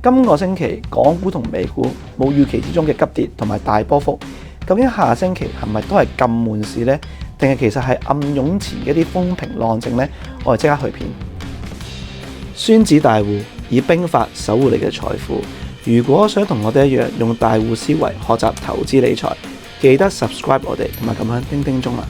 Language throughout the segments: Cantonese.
今個星期港股同美股冇預期之中嘅急跌同埋大波幅，究竟下星期係咪都係咁悶市呢？定係其實係暗湧前嘅一啲風平浪靜呢？我哋即刻去片。孫子大戶以兵法守護你嘅財富。如果想同我哋一樣用大戶思維學習投資理財，記得 subscribe 我哋同埋撳響叮叮鐘啦。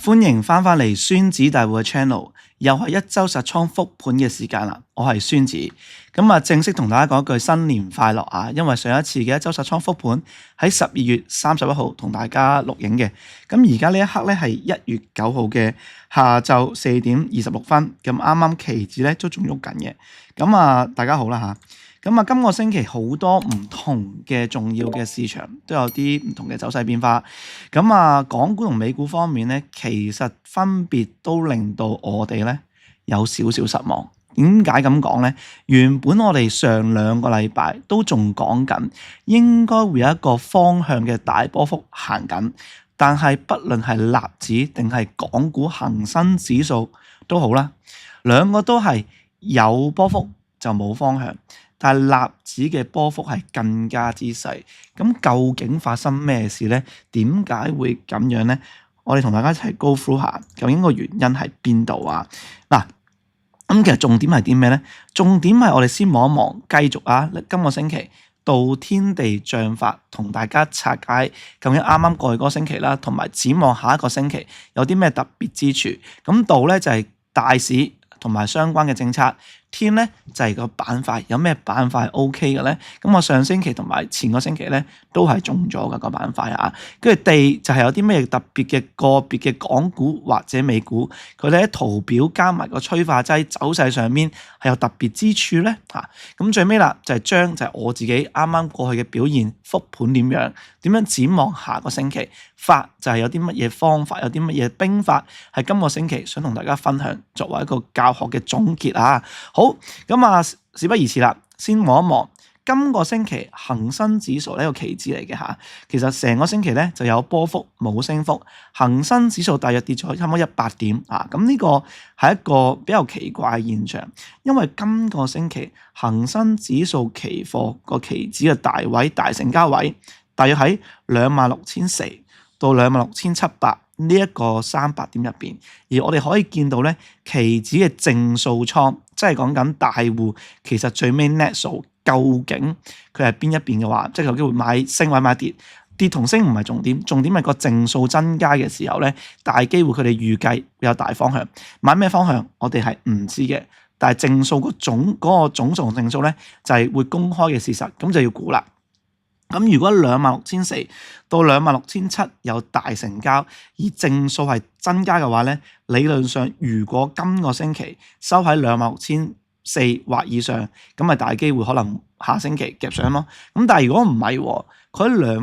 歡迎翻返嚟孫子大戶嘅 channel， 又係一周實倉復盤嘅時間啦。我係孫子，咁正式同大家講一句新年快樂啊！因為上一次嘅一周實倉復盤喺12月31號同大家錄影嘅，咁而家呢一刻咧係1月9號嘅下晝4點26分，咁啱啱期指咧都仲喐緊嘅，咁大家好啦吓。咁今個星期好多唔同嘅重要嘅市場都有啲唔同嘅走勢變化。咁港股同美股方面咧，其實分別都令到我哋咧有少少失望。點解咁講咧？原本我哋上2個禮拜都仲講緊應該會有一個方向嘅大波幅行緊，但係不論係納指定係港股恒生指數都好啦，兩個都係有波幅就冇方向。但係納指嘅波幅係更加之細，咁究竟發生咩事咧？點解會咁樣咧？我哋同大家一齊 go through 下，究竟個原因係邊度啊？嗱，咁其實重點係啲咩咧？重點係我哋先望一望，繼續今個星期道天地將法同大家拆解究竟啱啱過去嗰個星期啦，同埋展望下一個星期有啲咩特別之處。咁道咧就係大市同埋相關嘅政策。天咧就係個板塊，有咩板塊係 OK 嘅咧？咁我上星期同埋前個星期咧都係中咗嘅個板塊啊。跟住地就係有啲咩特別嘅個別嘅港股或者美股，佢哋喺圖表加埋個催化劑走勢上面係有特別之處咧嚇。咁最尾啦就係我自己啱啱過去嘅表現復盤點樣展望下個星期，法就係有啲乜嘢方法，有啲乜嘢兵法係今個星期想同大家分享，作為一個教學嘅總結啊。好，咁事不宜遲啦，先望一望今個星期恒生指數呢個期指嚟嘅嚇。其實成個星期咧就有波幅冇升幅，恒生指數大約跌咗差唔多100點啊。咁呢個係一個比較奇怪嘅現象，因為今個星期恒生指數期貨個期指嘅大位大成交位大約喺26,400到26,700呢一個300點入邊，而我哋可以見到咧期指嘅淨數倉，即係講緊大戶其實最尾 net 數究竟佢係邊一邊嘅話，即係有機會買升或者買跌，跌同升唔係重點，重點係個淨數增加嘅時候咧，大機會佢哋預計有大方向，買咩方向我哋係唔知嘅，但係淨數個總數淨數咧就係會公開嘅事實，咁就要估啦。咁如果26,400到26,700有大成交，而淨數係增加嘅話咧，理論上如果今個星期收喺26,400或以上，咁咪大機會可能下星期夾上咯。咁但係如果唔係，佢喺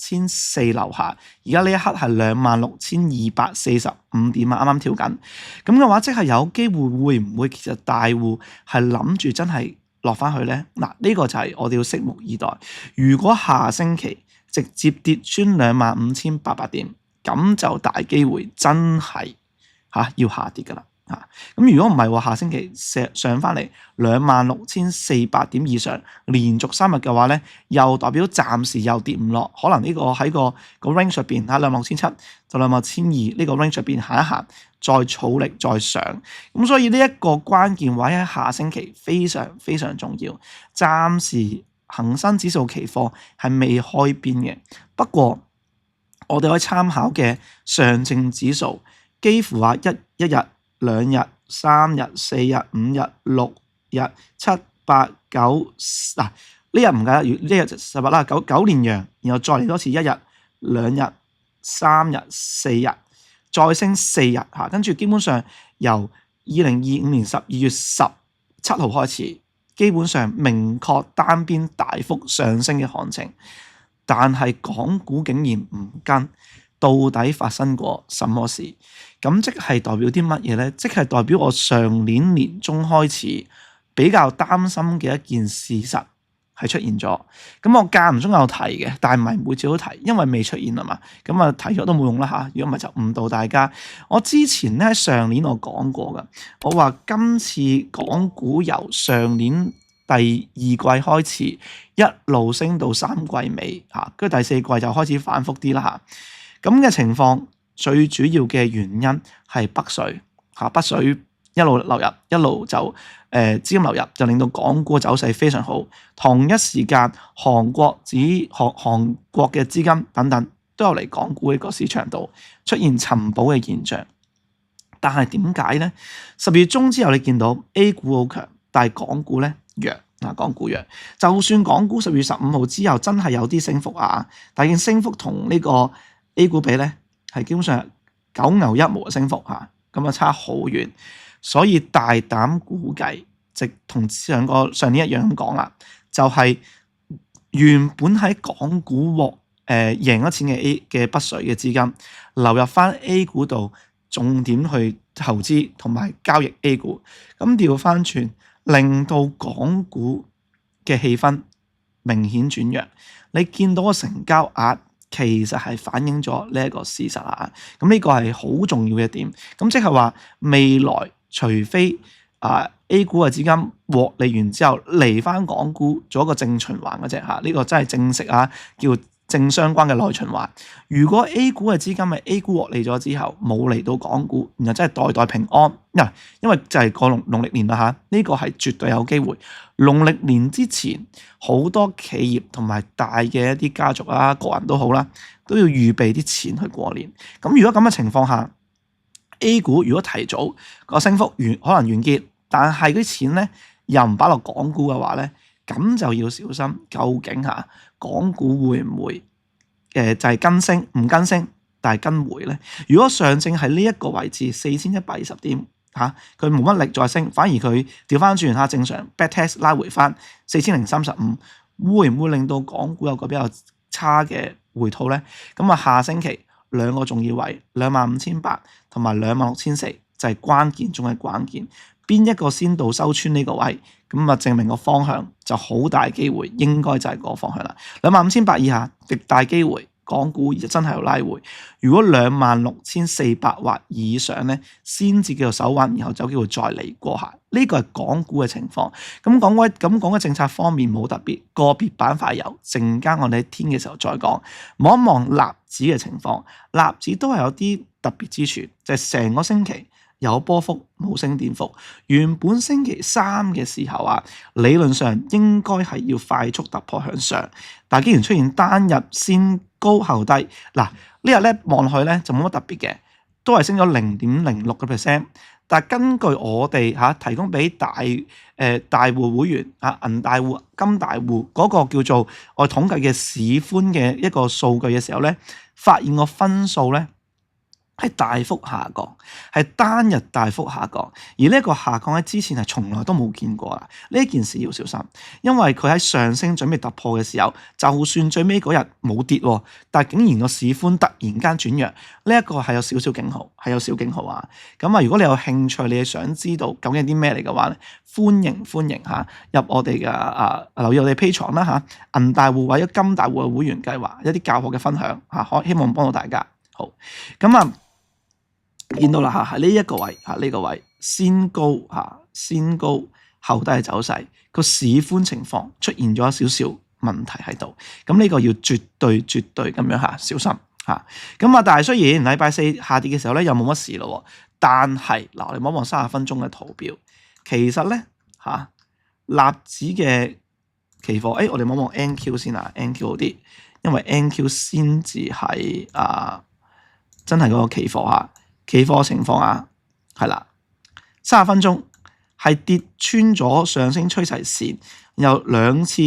26,400樓下，而家呢一刻係26,245點啱啱跳緊，咁嘅話即係有機會會唔會其實大戶係諗住真係落翻去咧？嗱，呢個就係我哋要拭目以待。如果下星期直接跌穿25,800點，咁就大機會真係要下跌噶啦嚇。咁如果唔係下星期上翻嚟26,400點以上，連續3日嘅話咧，又代表暫時又跌唔落，可能呢個喺個 range 入邊26,700到26,200呢個 range 入邊行一行，再儲力再上。咁所以呢一個關鍵位喺下星期非常非常重要。暫時恒生指數期貨係未開邊嘅，不過我哋可以參考嘅上證指數，幾乎話一日、2日、3日、4日、5日、6日、7、8、9呢日唔計啦，呢日就18啦，9連陽，然後再嚟多次1日、2日、3日、4日，再升4日嚇，跟住基本上由2025年12月17號開始，基本上明確單邊大幅上升嘅行情，但係港股竟然唔跟，到底發生過什麼事？咁即係代表啲乜嘢咧？即係代表我上年年中開始比較擔心嘅一件事實係出現咗。咁我間唔中有提嘅，但係唔係每次都提，因為未出現啊嘛。咁啊提咗都冇用啦嚇。如果唔係就誤導大家。我之前咧喺上年我講過㗎，我話今次港股由上年第二季開始一路升到3季尾嚇，跟住第4季就開始反覆啲啦嚇。咁嘅情況最主要嘅原因係北水嚇，北水一路流入，一路就資金流入，就令到港股嘅走勢非常好。同一時間，韓國嘅資金等等都有嚟港股呢個市場度出現尋寶嘅現象。但係點解呢？12月中之後你見到 A 股好強，但係港股咧弱。港股弱，就算港股12月15號之後真係有啲升幅啊，但係升幅同呢個 A 股比咧係基本上九牛一毛嘅升幅嚇，咁啊差好遠。所以大膽估計，即同上年一樣咁講啦，就係原本喺港股贏咗錢嘅北水嘅資金流入翻 A 股度，重點去投資同埋交易 A 股，咁調翻轉，令到港股嘅氣氛明顯轉弱。你見到個成交額其實係反映咗呢一個事實啊，咁呢個係好重要嘅一點。咁即係話未來除非A 股嘅資金獲利完之後嚟翻港股做一個正循環嘅啫嚇，呢個真係正式啊，叫正相關嘅內循環。如果 A 股嘅資金係 A 股獲利咗之後冇嚟到港股，然後真係代代平安因為就係個農曆年啦嚇，呢個係絕對有機會。農曆年之前好多企業同埋大嘅一啲家族啊，個人都好啦，都要預備啲錢去過年。咁如果咁嘅情況下，A 股如果提早個升幅可能完結，但係嗰啲錢咧又唔擺落港股嘅話咧，咁就要小心，究竟港股會唔會就係跟升唔跟升，但係跟回咧？如果上證喺呢一個位置4120點佢冇乜力再升，反而佢調翻轉正常 backtest 拉回翻4035，會唔會令到港股有個比較差嘅回吐咧？咁下星期兩個重要位25800同埋26400就係關鍵中嘅關鍵，邊一個先到收穿呢個位，咁證明個方向就好大機會，應該就係嗰個方向啦。25800以下極大機會港股真係有拉回。如果26400或以上咧，先至叫做手穩，然後就有機會再嚟過下。呢個係港股嘅情況。咁講嘅政策方面冇特別，個別板塊有，陣間我哋喺天嘅時候再講。望一望納指嘅情況，納指都係有啲特別之處，就係成個星期有波幅冇升跌幅。原本星期三嘅時候理論上應該係要快速突破向上，但係既然出現單日先高後低，呢日咧望落去咧就冇乜特別嘅，都係升咗0.06%。但係根據我哋提供俾大戶會員銀大戶、金大戶嗰個叫做我統計嘅市寬嘅一個數據嘅時候咧，發現個分數咧係大幅下降，係單日大幅下降，而呢一個下降喺之前係從來都冇見過啦。呢件事要小心，因為佢喺上升準備突破嘅時候，就算最尾嗰日冇跌，但係竟然個市寬突然間轉弱，呢一個係有少少警號，係有小警號啊。咁如果你有興趣，你係想知道究竟係啲咩嚟嘅話咧，歡迎入我哋嘅留意我哋 Patreon 啦銀大戶或者金大戶嘅會員計劃一啲教學嘅分享希望幫到大家。好，咁見到啦喺呢一個位呢個位先高後低嘅走勢，個市寬情況出現咗少少問題喺度，咁呢個要絕對咁樣小心咁但係雖然禮拜四下跌嘅時候咧又冇乜事咯，但係我哋望望30分鐘嘅圖表，其實咧納指嘅期貨，我哋望望 NQ 先NQ 好啲，因為 NQ 先至係真係嗰個期貨期貨情況係啦，30分鐘係跌穿咗上升趨勢線，然後兩次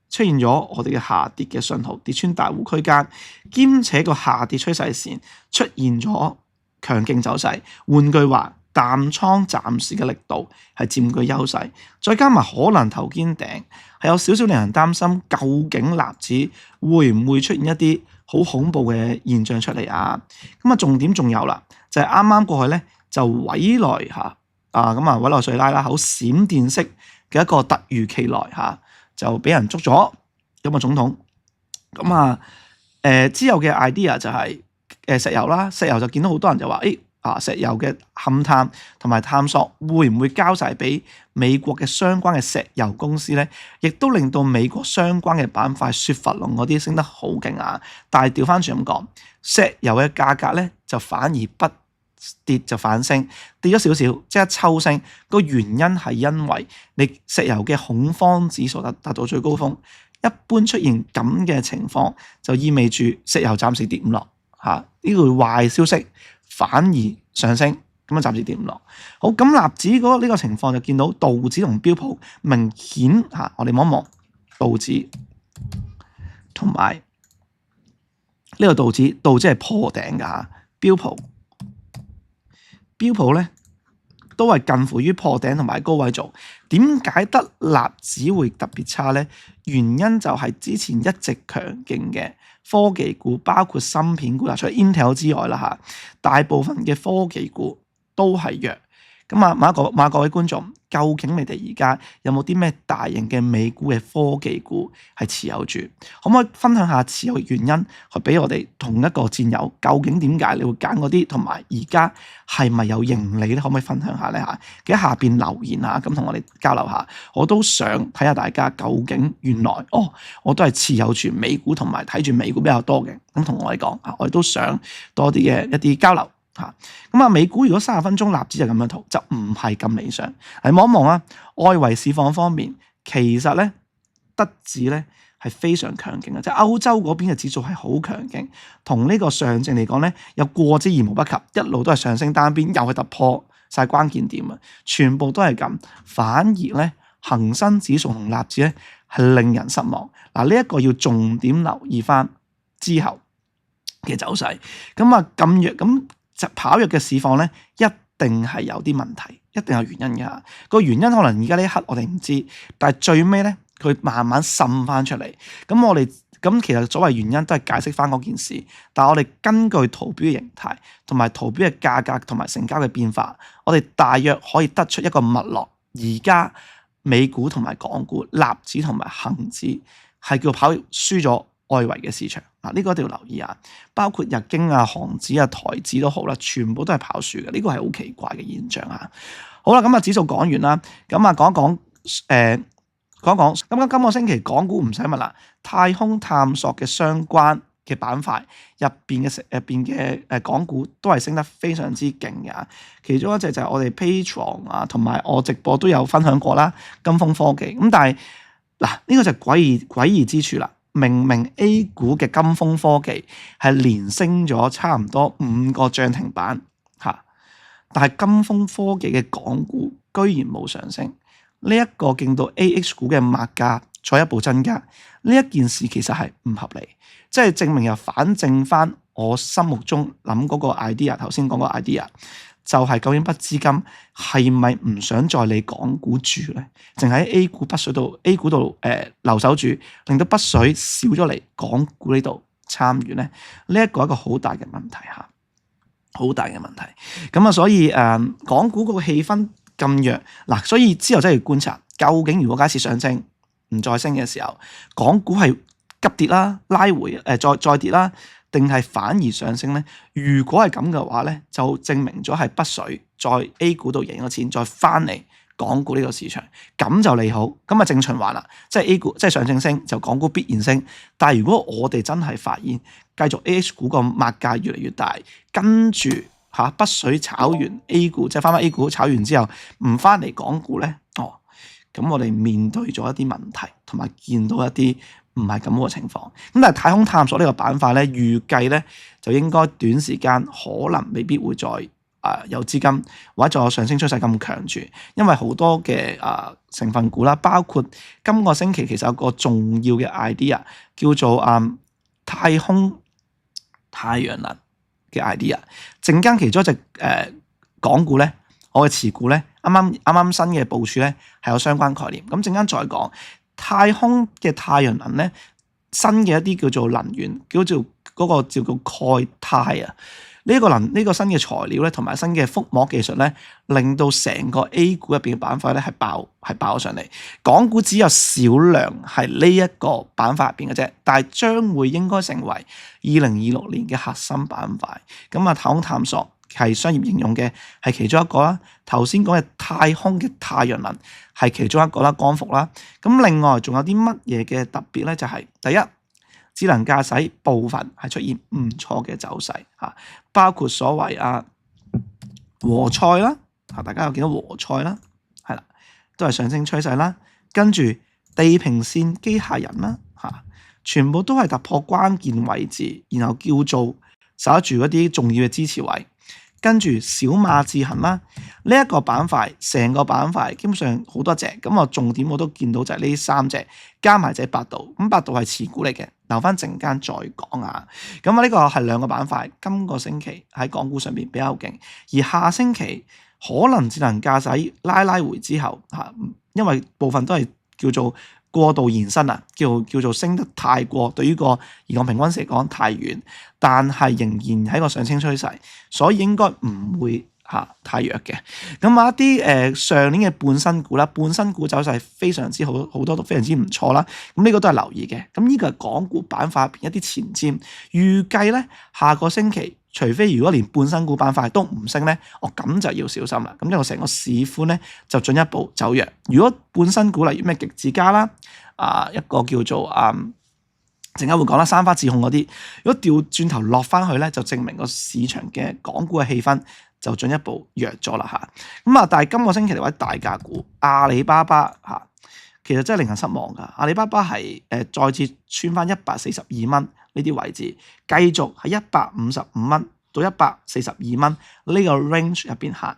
出現咗我哋嘅下跌嘅信號，跌穿大戶區間，兼且個下跌趨勢線出現咗強勁走勢。換句話，淡倉暫時嘅力度係佔據優勢，再加埋可能頭肩頂，係有少少令人擔心，究竟納指會唔會出現一啲好恐怖嘅現象出嚟咁重點仲有啦，就係啱啱過去咧就委內委內瑞拉好閃電式嘅一個突如其來就俾人捉咗，咁啊總統。咁啊之後嘅 idea 就係石油啦，石油就見到好多人就話石油嘅勘探同埋探索會唔會交晒俾美國嘅相關嘅石油公司咧？亦都令到美國相關嘅板塊雪佛龍嗰啲升得好勁啊！但係調翻轉咁講，石油嘅價格咧就反而不跌就反升，跌咗少少即係抽升。個原因係因為你石油嘅恐慌指數達到最高峰，一般出現咁嘅情況就意味住石油暫時跌唔落嚇，呢個壞消息反而上升，咁啊暫時跌唔落。好，咁納指嗰呢個情況就見到道指同標普明顯嚇，我哋望一望道指同埋呢個道指係破頂㗎嚇，標普咧都係近乎於破頂同埋高位做。點解得納指會特別差咧？原因就係之前一直強勁嘅科技股，包括芯片股啦，除咗 Intel 之外啦嚇，大部分嘅科技股都係弱。咁啊，問各位觀眾，究竟你哋而家有冇啲咩大型嘅美股嘅科技股係持有住？可唔可以分享下持有嘅原因，去俾我哋同一個戰友？究竟點解你會揀嗰啲？同埋而家係咪有盈利咧？可唔可以分享下咧嚇？記得下邊留言啊，咁同我哋交流下。我都想睇下大家究竟原來我都係持有住美股同埋睇住美股比較多嘅。咁同我哋講啊，我哋都想多啲嘅一啲交流。咁啊，美股如果30分鐘納指就咁樣圖，就唔係咁理想。嚟望一望啊，外圍市況方面，其實咧德指咧係非常強勁嘅，即係歐洲嗰邊嘅指數係好強勁，同呢個上證嚟講咧有過之而無不及，一路都係上升單邊，又係突破晒關鍵點啊，全部都係咁。反而咧恒生指數同納指咧係令人失望。嗱，呢一個要重點留意翻之後嘅走勢。咁啊咁弱咁。就跑弱嘅市況咧，一定係有啲問題，一定有原因嘅。個原因可能而家呢一刻我哋唔知，但係最尾咧佢慢慢滲翻出嚟。咁我哋其實所謂原因都係解釋翻嗰件事，但係我哋根據圖表嘅形態同埋圖表嘅價格同埋成交嘅變化，我哋大約可以得出一個脈絡。而家美股同埋港股、納指同埋恒指係叫跑輸咗外圍嘅市場。呢個一定要留意啊！包括日經啊、韓指啊、台指都好啦，全部都係跑輸嘅。呢個係好奇怪嘅現象啊！好啦，咁啊指數講完啦，咁啊講一講。咁今個星期港股唔使問啦，太空探索嘅相關嘅板塊入邊嘅港股都係升得非常之勁嘅。其中一隻就係我哋 Patreon 啊，同埋我直播都有分享過啦，金風科技。咁但係嗱，呢個就係詭異之處啦。明明 A 股嘅金風科技係連升咗差唔多5個漲停板嚇，但係金風科技嘅港股居然冇上升，呢一個令到 AH 股嘅擘價再一步增加，呢一件事其實係唔合理，即係證明又反證翻我心目中諗嗰個 idea， 頭先講個 idea。就係究竟筆資金係咪唔想再理港股住咧？淨喺 A 股北水度 A 股度留守住，令到北水少咗嚟港股呢度參與咧？呢一個係一個好大嘅問題嚇，好大嘅問題。咁啊，所以港股嗰個氣氛咁弱嗱，所以之後真係要觀察，究竟如果假設上升唔再升嘅時候，港股係急跌啦、拉回再跌啦，定係反而上升咧？如果係咁嘅話咧，就證明咗係北水在 A 股度贏咗錢，再翻嚟港股呢個市場，咁就利好，咁啊正循環啦。即係 A 股即係上證升，就港股必然升。但係如果我哋真係發現繼續 AH 股個擘價越嚟越大，跟住北水炒完 A 股，即係翻 A 股炒完之後唔翻嚟港股咧，咁我哋面對咗一啲問題，同埋見到一啲唔係咁好嘅情況。咁但係太空探索呢個板塊咧，預計咧就應該短時間可能未必會再有資金或者再有上升趨勢咁強住，因為好多嘅成分股啦，包括今個星期其實有個重要嘅 idea 叫做太空太陽能嘅 idea。陣間其中一隻港股咧，我嘅持股咧，啱啱新嘅部署咧係有相關概念。咁陣間再講太空嘅太陽能咧，新嘅一啲叫做能源，叫做嗰個叫做鈣鈦啊。呢個新嘅材料咧，同埋新嘅覆膜技術咧，令到成個 A 股入邊嘅板塊咧係爆咗上嚟。港股只有少量係呢一個板塊入邊嘅啫，但係將會應該成為2026年嘅核心板塊。咁啊，太空探索係商業應用嘅係其中一個啦。頭先講嘅太空嘅太陽能係其中一個啦，光伏啦。咁另外仲有啲乜嘢嘅特別咧？就係第一，智能駕駛部分係出現唔錯嘅走勢嚇，包括所謂和賽啦嚇，大家有見到和賽啦，係啦，都係上升趨勢啦。跟住地平線機械人啦嚇，全部都係突破關鍵位置，然後叫做守得住嗰啲重要嘅支持位。跟住小馬智行啦，呢一個板塊，成個板塊基本上好多隻，咁我重點我都見到就係呢三隻，加埋隻百度，咁百度係持股嚟嘅，留翻陣間再講啊。咁啊呢個係兩個板塊，今個星期喺港股上邊比較勁，而下星期可能智能駕駛拉回之後嚇，因為部分都係叫做過度延伸啊，叫做升得太過，對於個移動平均線嚟講太遠，但係仍然喺個上升趨勢，所以應該唔會太弱嘅。咁啊一啲上年嘅半新股啦，半新股走勢非常之好，好多都非常之唔錯啦。咁呢個都係留意嘅。咁呢個係港股板塊入邊一啲前瞻，預計咧下個星期，除非如果連半新股板塊都唔升咧，咁就要小心啦。咁因為成個市寬咧就進一步走弱。如果半新股例如咩極致家啦，一個叫做陣間會講啦，三花智控嗰啲，如果調轉頭落翻去咧，就證明個市場嘅港股嘅氣氛就進一步弱咗啦嚇。但係今個星期嚟講大價股阿里巴巴其實真係令人失望㗎。阿里巴巴係再次穿翻142蚊呢啲位置，繼續喺155蚊到142蚊呢個 range 入邊行。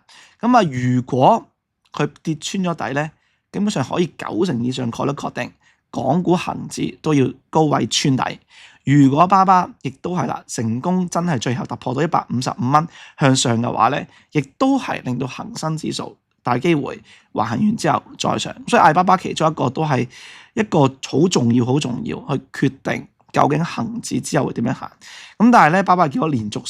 如果佢跌穿咗底咧，基本上可以90%以上概率確定港股恒指都要高位穿底。如果巴巴亦都係啦，成功真係最後突破到155蚊向上嘅話咧，亦都係令到恒生指數大機會橫行完之後再上。所以阿里巴巴其中一個都係一個好重要去決定究竟恒指之後會點樣行。但係咧，巴巴結果連續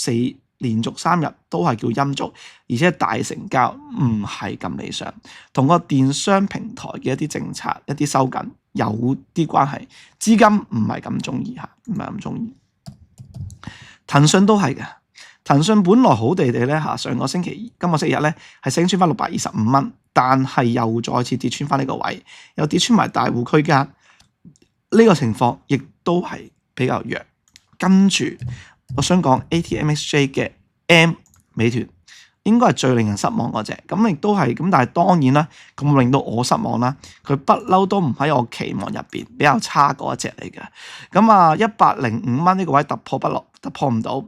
3日都係叫陰燭，而且大成交唔係咁理想，同個電商平台嘅一啲政策一啲收緊有啲關係，資金唔係咁中意嚇，唔係咁中意。騰訊都係嘅，騰訊本來好地地咧嚇，今個星期日咧係升穿翻625蚊，但係又再次跌穿翻呢個位，又跌穿埋大戶區間，呢個情況亦都係比較弱。跟住我想講 ATMXJ 嘅 M 美團應該係最令人失望嗰隻，咁亦都係咁，但係當然啦，咁令到我失望啦。佢不嬲都唔喺我期望入邊，比較差嗰一隻嚟嘅。105蚊呢個位突破唔到，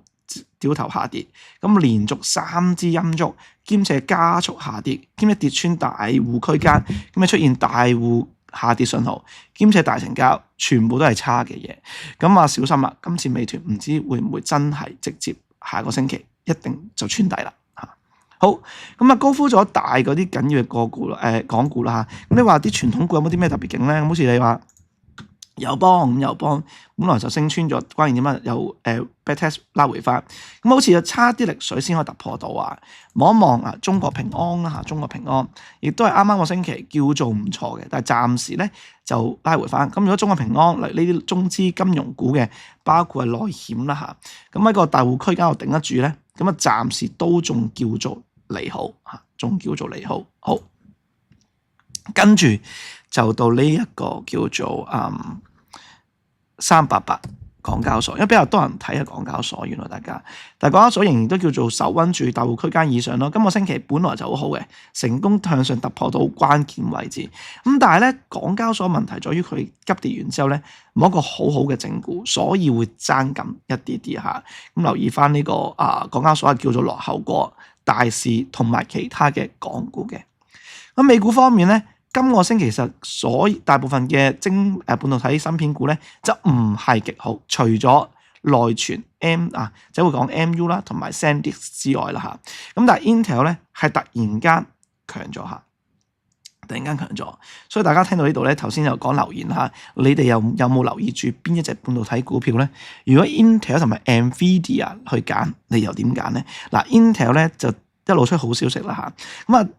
掉頭下跌。咁連續3支陰燭，兼且加速下跌，兼且跌穿大戶區間，咁出現大戶下跌信號，兼且大成交，全部都係差嘅嘢。小心啦，今次美團唔知會唔會真係直接下個星期一定就穿底啦嚇。好，高呼咗大嗰啲緊要嘅港股啦嚇。咁你話啲傳統股有冇啲咩特別勁咧？好似你話友邦本來就升穿咗，關鍵點啊？有backtest 拉回翻，好似有差啲力水先可以突破到啊！望一望中國平安啦嚇，中國平安亦都係啱啱個星期叫做唔錯嘅，但係暫時咧就拉回翻。咁如果中國平安嚟呢啲中資金融股嘅，包括係內險啦嚇，喺個大戶區間度頂得住咧，暫時都仲叫做利好嚇，仲叫做利好。好，跟住就到呢一個叫做388港交所，因為比較多人睇下港交所，原來但係港交所仍然都叫做守穩住大戶區間以上咯。今個星期本來就好好嘅，成功向上突破到關鍵位置。但係咧，港交所問題在於佢急跌完之後咧，冇一個好嘅整固，所以會爭緊一啲嚇。留意翻呢個港交所係叫做落後過大市同埋其他嘅港股嘅。美股方面咧，今個星期其實大部分嘅半導體芯片股咧就唔係極好，除咗內存即係會講 MU 啦同埋 SanDisk 之外啦嚇。但係 Intel 咧係突然間強咗下，突然間強咗，所以大家聽到呢度咧，頭先有講留言嚇，你哋有冇留意住邊一隻半導體股票咧？如果 Intel 同埋 Nvidia 去揀，你又點揀咧？嗱，Intel 咧就一路出好消息啦嚇，咁啊，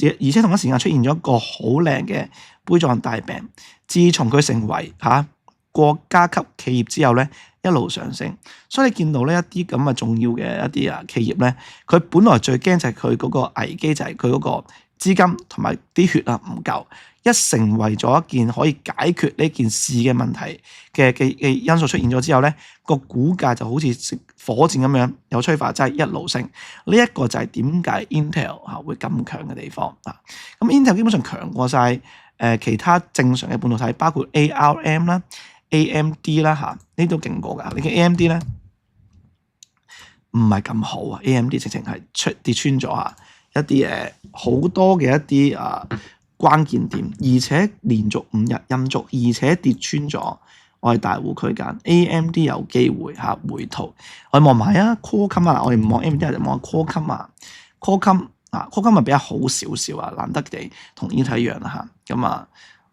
而且同一時間出現咗一個好靚嘅杯狀大病。自從佢成為國家級企業之後咧，一路上升，所以你見到呢一啲咁嘅重要嘅一啲企業咧，佢本來最驚就係佢嗰個危機就係佢嗰個資金同埋啲血唔夠，一成為咗一件可以解決呢件事嘅問題嘅因素出現咗之後咧，個股價就好似火箭咁樣有催化劑一路升。呢一個就係點解 Intel 會咁強嘅地方啊。咁 Intel 基本上強過晒其他正常嘅半導體，包括 ARM 啦、AMD 啦嚇，呢都勁過㗎。你嘅 AMD 咧唔係咁好啊，AMD 直情係跌穿咗一啲好多嘅一啲關鍵點，而且連續5日陰燭，而且跌穿咗我哋大戶區間 ，AMD 有機會回吐。我哋望埋Qualcomm 啊，我哋唔望 AMD，就望 Qualcomm 比較好少少難得地同 Intel 一樣啦嚇。咁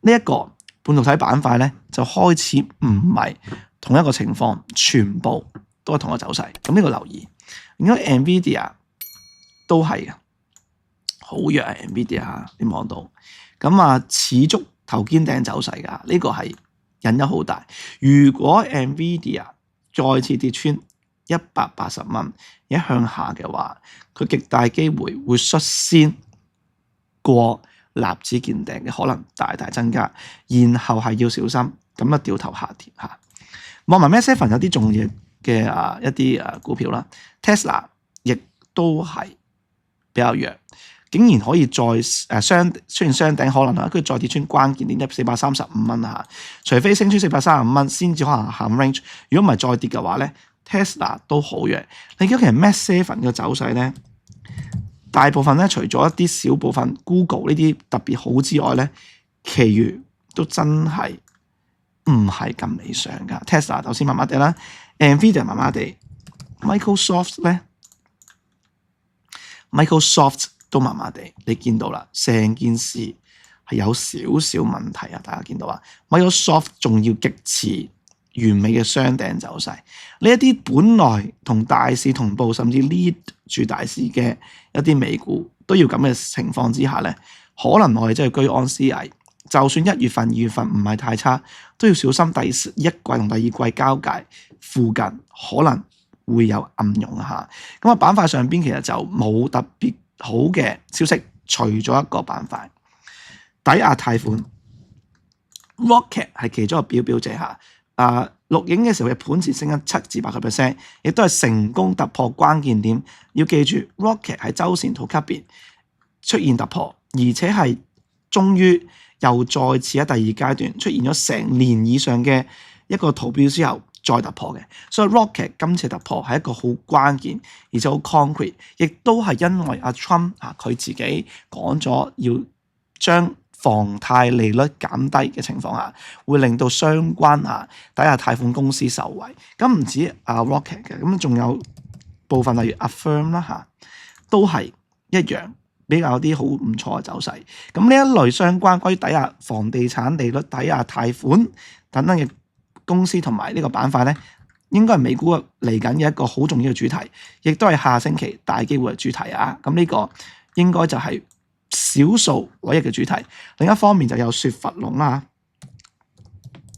呢一個半導體板塊咧就開始唔係同一個情況，全部都係同一個走勢。咁呢個留意，應該 Nvidia 都係好弱Nvidia 你望到咁持續頭肩頂走勢㗎，呢個係隱憂好大。如果 Nvidia 再次跌穿180蚊一向下嘅話，佢極大機會會率先過納指見頂嘅可能大大增加，然後係要小心咁掉頭下跌嚇。望埋 Meta 有啲重要嘅一啲股票啦 ，Tesla 亦都係比較弱，竟然可以再出現雙頂可能跟住再跌穿關鍵點435蚊嚇。除非升穿435蚊先至可能行 range， 如果唔係再跌嘅話咧 ，Tesla 都好弱。你見其實 Meta 嘅走勢咧，大部分咧除咗一啲小部分 Google 呢啲特別好之外咧，其餘都真係唔係咁理想㗎。Tesla 頭先麻麻地啦 ，Nvidia 麻麻地 ，Microsoft 咧 ，Microsoft 都麻麻地。你見到啦，成件事係有少少問題啊！大家見到Microsoft 仲要極遲完美嘅雙頂走勢。呢一啲本來同大市同步，甚至 lead 住大市嘅一啲美股，都要咁嘅情況之下咧，可能我哋真係居安思危。就算1月份、2月份唔係太差，都要小心第一季同第二季交界附近可能會有暗湧下。咁板塊上邊其實就冇特別好嘅消息，除咗一個板塊抵押貸款 ，Rocket 係其中一個表表者下。錄影嘅時候嘅盤前升咗7至8%，亦都係成功突破關鍵點。要記住 ，Rocket 喺周線圖級別出現突破，而且係終於又再次喺第二階段出現咗成年以上嘅一個圖表之後再突破嘅。所以 Rocket 今次突破係一個好關鍵，而且好 concrete， 亦都係因為阿 Trump 佢自己講咗要將房貸利率減低嘅情況下，會令到相關抵押貸款公司受惠。咁唔止Rocket 嘅，咁仲有部分例如 Affirm 啦都係一樣比較有啲好唔錯嘅走勢。咁呢一類相關關於抵押房地產利率、抵押貸款等等嘅公司同埋呢個板塊咧，應該係美股嚟緊嘅一個好重要嘅主題，亦都係下星期大機會嘅主題啊！咁呢個應該就係少數唯一嘅主題。另一方面就有雪佛龍啦，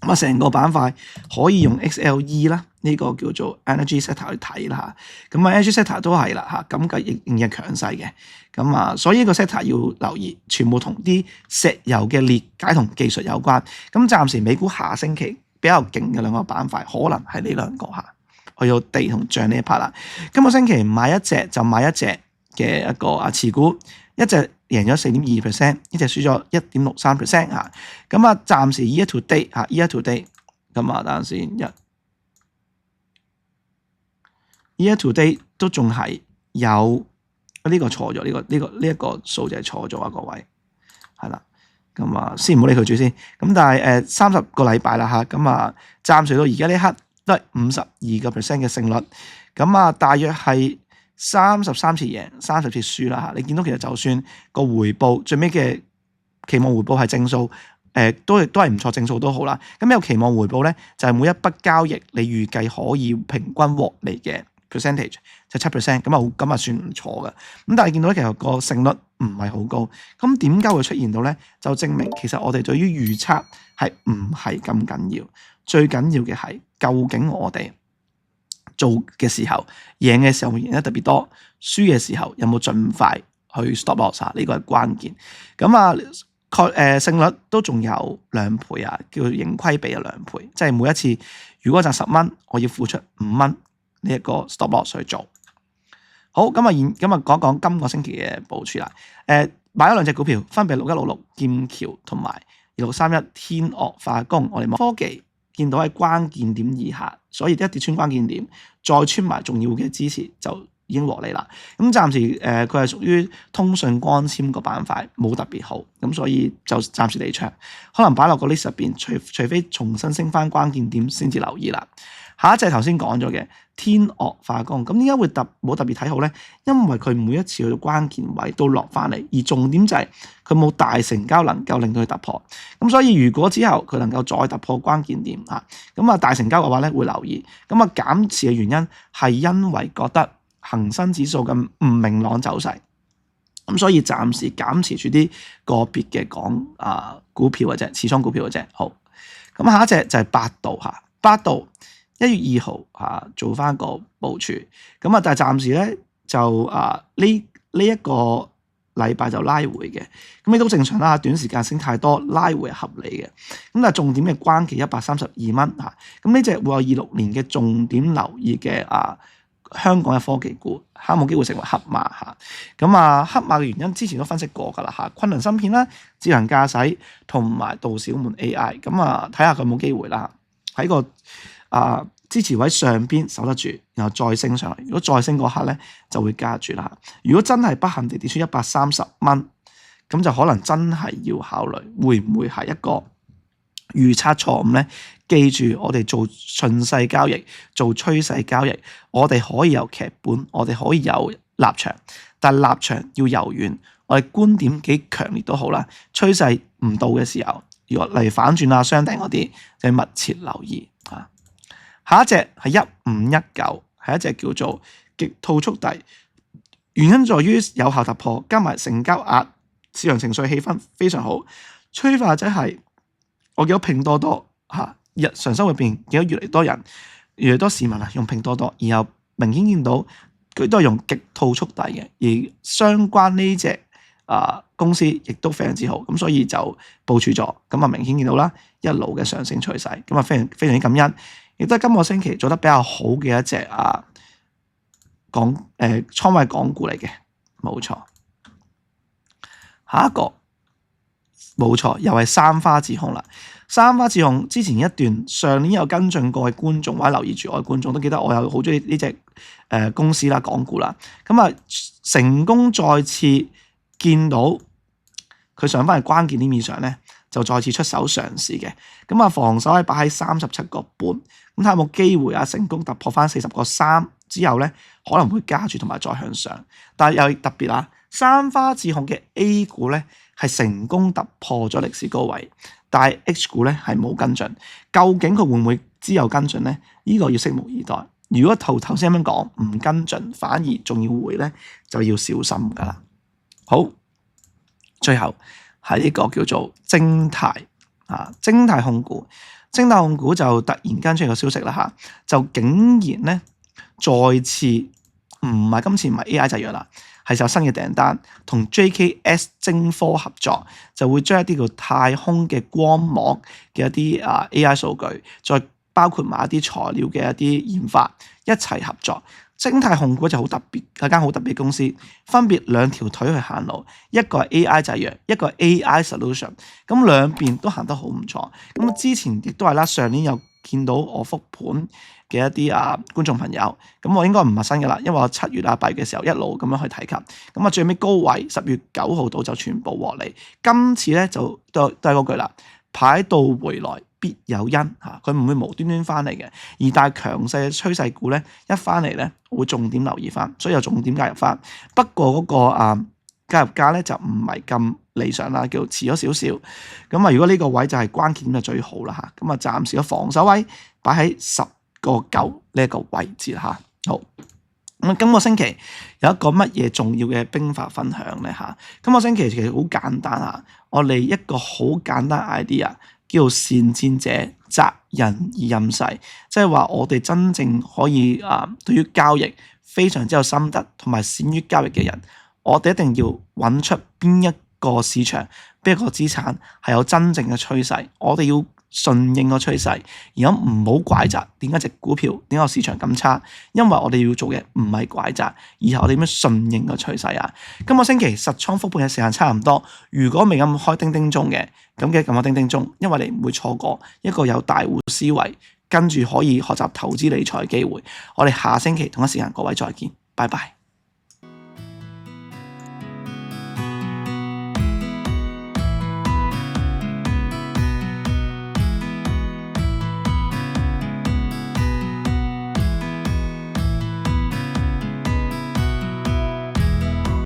咁成個板塊可以用 XLE 啦，呢個叫做 Energy Sector 去睇啦嚇。咁Energy Sector 都係啦嚇，咁嘅仍然係強勢嘅。咁所以呢個 sector 要留意，全部同啲石油嘅裂解同技術有關。咁暫時美股下星期比較勁嘅兩個板塊，可能係呢兩個嚇。我有地同漲呢一 part 啦。今個星期買一隻就買一隻嘅一個持股，一隻贏咗4.2%，一隻輸咗1.63% 嚇。咁暫時 year to date 嚇 year to date， 咁等陣先year to date 都仲係有呢個錯咗，呢一個數就係錯咗啊！各位係啦，咁先唔好理佢住先。咁但係30個禮拜啦嚇，咁暫時到而家呢刻都係52% 嘅勝率，咁大約係33次贏，30次輸啦嚇。你見到其實就算個回報最尾嘅期望回報係正數，都係唔錯，正數都好啦。咁有期望回報咧，就係每一筆交易你預計可以平均獲利嘅 percentage 就7%，咁啊算唔錯嘅。咁但係見到其實個勝率唔係好高，咁點解會出現到咧？就證明其實我哋對於預測係唔係咁緊要，最緊要嘅係究竟我哋做嘅時候贏嘅時候會贏得特別多，輸嘅時候有冇盡快去 stop loss 呢個係關鍵。咁啊勝率都仲有2倍啊，叫盈虧比啊2倍，即係每一次如果賺10蚊，我要付出5蚊呢一個 stop loss 去做。好，咁啊講講今個星期嘅部署啦。買咗2隻股票，分別6166劍橋同埋2631天岳化工。我哋望科技見到喺關鍵點以下，所以一跌穿關鍵點，再穿埋重要嘅支持就已經獲利啦。咁暫時佢係屬於通訊光纖個板塊，冇特別好，咁所以就暫時離場，可能擺落個 list 入邊，除非重新升翻關鍵點先至留意啦。下一隻頭先講咗嘅天岳化工，咁點解會冇特別睇好咧？因為佢每一次去到關鍵位都落翻嚟，而重點就係佢冇大成交能夠令到佢突破。咁所以如果之後佢能夠再突破關鍵點嚇，咁啊大成交嘅話咧會留意。咁啊減持嘅原因係因為覺得恒生指數咁唔明朗走勢，咁所以暫時減持住啲個別嘅股票嘅啫，持倉股票嘅啫。好，咁下一隻就係百度嚇，百度1月2號做翻個部署，咁但係暫時咧就呢一個禮拜就拉回嘅，咁亦都正常啦。短時間升太多，拉回係合理嘅。咁但係重點嘅關期132蚊嚇，咁呢隻會有26年嘅重點留意嘅香港嘅科技股，有冇機會成為黑馬嚇？咁黑馬嘅原因之前都分析過㗎啦嚇，昆侖芯片啦、智能駕駛同埋杜小門 AI，咁睇下佢有冇機會啦。喺個支持位上邊守得住，然後再升上嚟。如果再升嗰刻咧，就會加住啦。如果真係不幸地跌穿130蚊，咁就可能真係要考慮會唔會係一個預測錯誤咧？記住，我哋做順勢交易、做趨勢交易，我哋可以有劇本，我哋可以有立場，但立場要柔軟。我哋觀點幾強烈都好啦，趨勢唔到嘅時候，如果嚟反轉雙頂嗰啲，就要密切留意啊。下一隻係1519，係一隻叫做極兔速遞，原因在於有效突破，加埋成交額，市場情緒氣氛非常好。催化劑係我見到拼多多日常生活入邊見到越嚟多人，越嚟多市民用拼多多，然後明顯見到佢都係用極兔速遞嘅，而相關呢隻公司亦都非常之好，咁所以就部署咗，咁明顯見到啦一路嘅上升趨勢，咁非常之感恩，亦都係今個星期做得比較好嘅一隻倉位港股嚟嘅，冇錯。下一個冇錯，又係三花智控啦。三花智控之前一段上年有跟進過嘅觀眾或者留意住我嘅觀眾都記得我有好中意呢隻公司啦，港股啦，咁成功再次見到佢上翻去關鍵點以上咧，就再次出手嘗試嘅。咁防守係擺喺37.5，咁睇下有冇機會成功突破翻40.3之後咧，可能會加住同埋再向上。但係又特別三花智控嘅 A 股咧係成功突破咗歷史高位，但係 H 股咧係冇跟進。究竟佢會唔會之後跟進咧？呢個要拭目以待。如果頭先咁樣講唔跟進，反而仲要回咧，就要小心噶啦。好，最後係呢個叫做精泰精泰控股。精泰控股就突然間出現個消息啦就竟然咧再次今次唔係 AI 製藥啦，係有新嘅訂單，同 JKS 精科合作，就會將一啲叫太空嘅光膜嘅一啲AI 數據，再包括埋一啲材料嘅一啲研發一齊合作。精泰控股就好特別，係間好特別公司，分別兩條腿去行路，一個係 AI 製藥，一個係 AI solution，咁兩邊都行得好唔錯。咁之前亦都係啦，上年有見到我復盤嘅一啲觀眾朋友，咁我應該唔陌生噶啦，因為我7月8月嘅時候一路咁樣去提及，咁最尾高位10月9號到就全部獲利。今次咧就都係嗰句啦，牌到回來必有因佢唔會無端端翻嚟嘅。而但係強勢嘅趨勢股咧一翻嚟咧，我會重點留意翻，所以有重點介入翻。不過嗰個加入價咧就唔係咁理想啦，叫做遲咗少少。咁啊，如果呢個位就係關鍵就最好啦嚇。咁啊，暫時嘅防守位擺喺10.9呢一個位置啦嚇。好。咁今個星期有一個乜嘢重要嘅兵法分享咧嚇？今個星期其實好簡單嚇，我哋一個好簡單 idea 叫做善戰者擇人而任勢，即係話我哋真正可以對於交易非常之有心得同埋善於交易嘅人，我哋一定要揾出邊一個市場、邊一個資產係有真正嘅趨勢，我哋要順應個趨勢，而唔好怪責點解隻股票點解個市場咁差，因為我哋要做嘅唔係怪責，而係我哋點樣順應個趨勢啊！今個星期實倉復盤嘅時間差唔多，如果未咁開叮叮鐘嘅，咁嘅撳個叮叮鐘，因為你唔會錯過一個有大戶思維，跟住可以學習投資理財嘅機會。我哋下星期同一時間各位再見，拜拜。